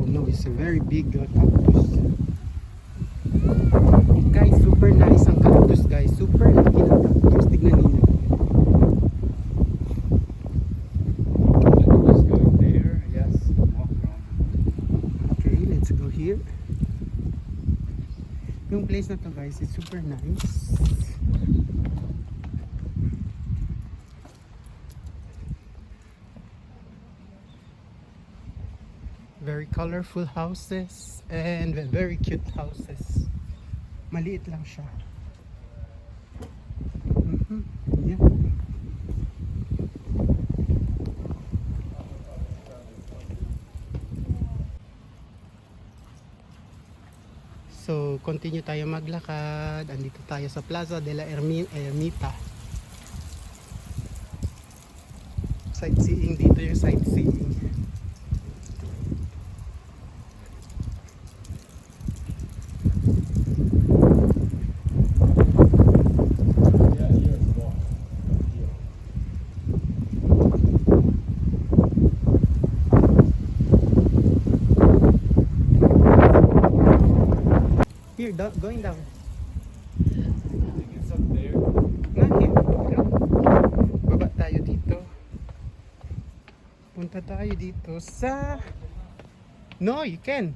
Oh no, it's a very big cactus. Guys, super nice ang cactus guys. Super laki ng cactus. Tignan ninyo. Let's go there. Yes, walk around. Okay, let's go here. Yung place na to guys is super nice. Very colorful houses and very cute houses. Maliit lang siya. Yeah. So, continue tayo maglakad. Andito tayo sa Plaza de la Ermita. Sightseeing dito yung sightseeing. Here, going down. I think it's up there. Not here. Look. Baba tayo dito. Punta tayo dito sa... No, you can.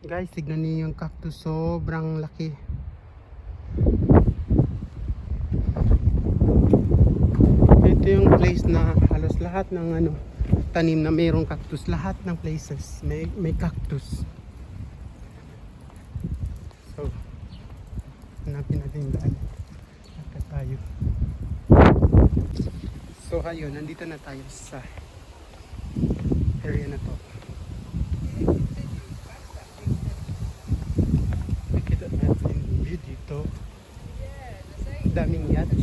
Guys, tignan niyo yung cactus. Sobrang laki. Ito yung place na halos lahat ng tanim na mayroong cactus. Lahat ng places may cactus. So, hanapin natin yung daan. Naka tayo. So, ayun, nandito na tayo sa area na to. Nakita natin yung view dito. Daming yacht.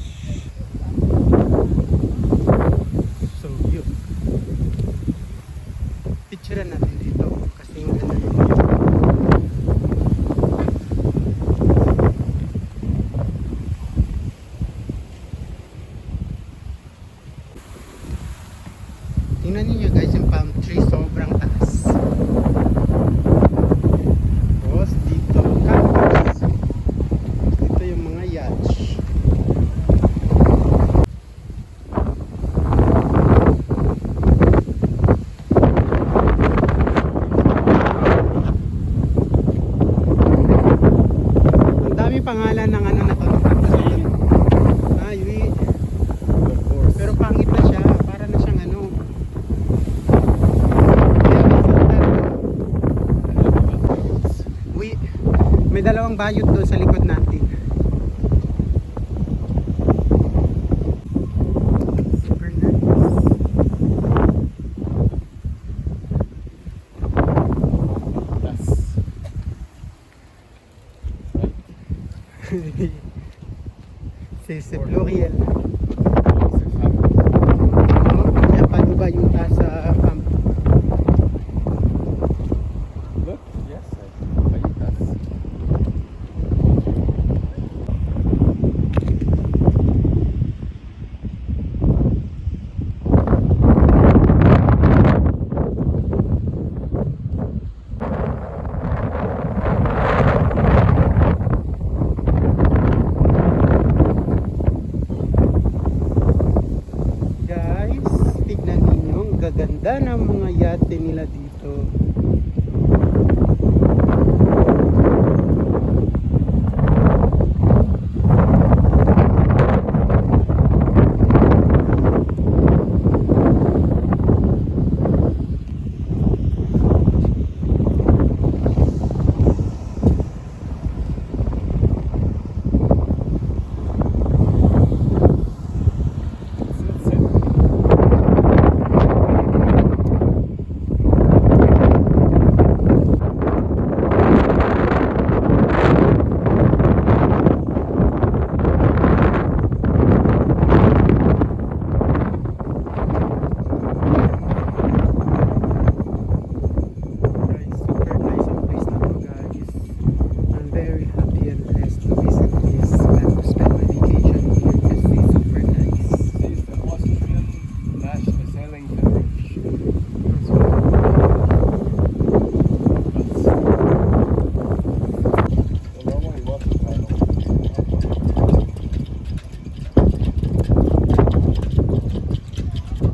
So, yun. Picturean natin dito kasi yung ganda yung view. Tingnan niyo guys yung palm tree, sobrang taas. Tapos dito cactus. Dito yung mga yacht. Ang dami pangalan ng na to. Ay, pero pangit na siya. Para na siyang may dalawang bayot doon sa likod natin. Super nice. Yes. Right. C'est pluriel. C'est femme. Kaya paano ba yung sa Look, yes, Bayutas. guys, tignan ninyo ang gaganda ng mga yate nila dito.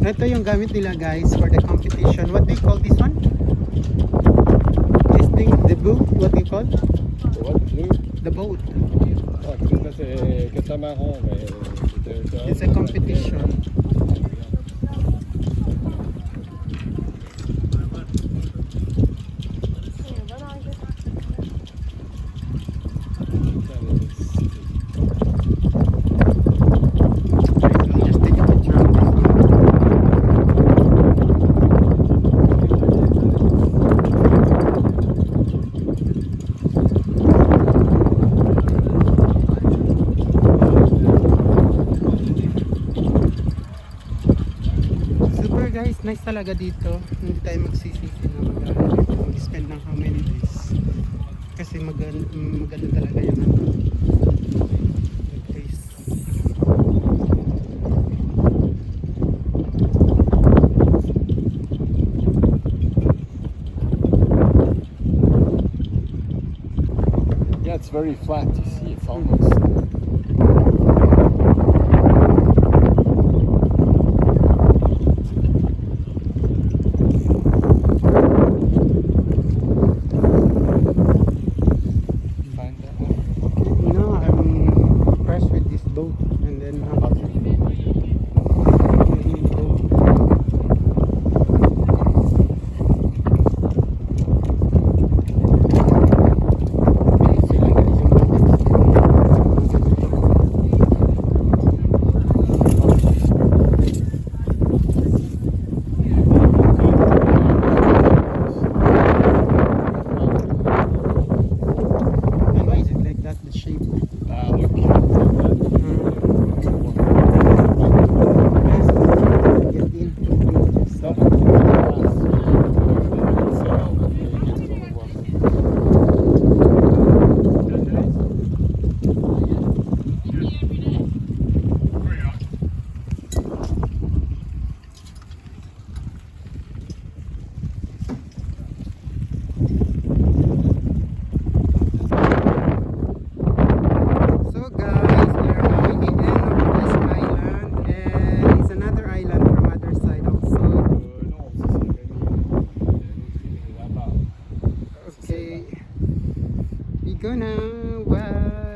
Ito yung gamit nila guys for the competition. What do you call this one? This thing, the boat, what do you call? The what? Blue? The boat. Ah, ça c'est catamaran, mais It's a competition. I'll just take a picture of this one. Super guys, nice talaga dito. Hindi tayo magsisisi na mag-spend ng how many days. Kasi maganda talaga yung place. Yeah, it's very flat. You see, it's almost. Find that one. No, I'm impressed with this boat. And then and why is it like that, the shape? Look. Get in. Stop. So guys, we are now in the end of this island and it's another island from other side also. Non, ça c'est la là-bas. Okay, we gonna wow.